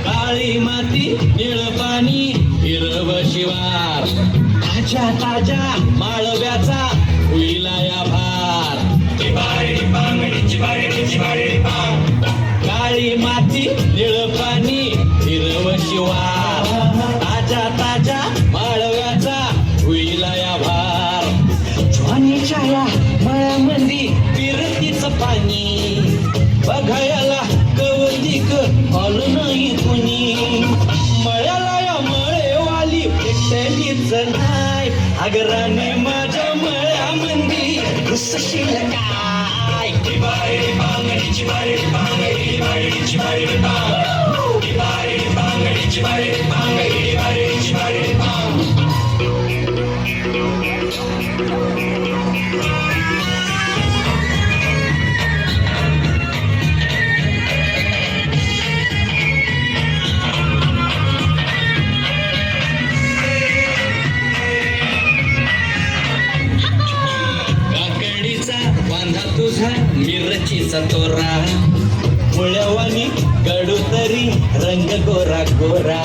काळी माती निळ पाणी हिरव शिवार ताज्या ताज्या माळव्याचा होईला या भार काळी माती निळ पाणी हिरव शिवार ताज्या ताज्या माळव्याचा होईला या भार ज्वानीच्या या मळ्यामंदी फिरतीच पाणी बघायला कवतिक आलं नाही कुणी मळ्याला या मळेवाली भेटलीच नाही अगराने माझ्या मळ्यामंदी घुसशील काय तुझा मिरचीचा तोरा मुळ्यावानी कडू तरी रंग गोरा गोरा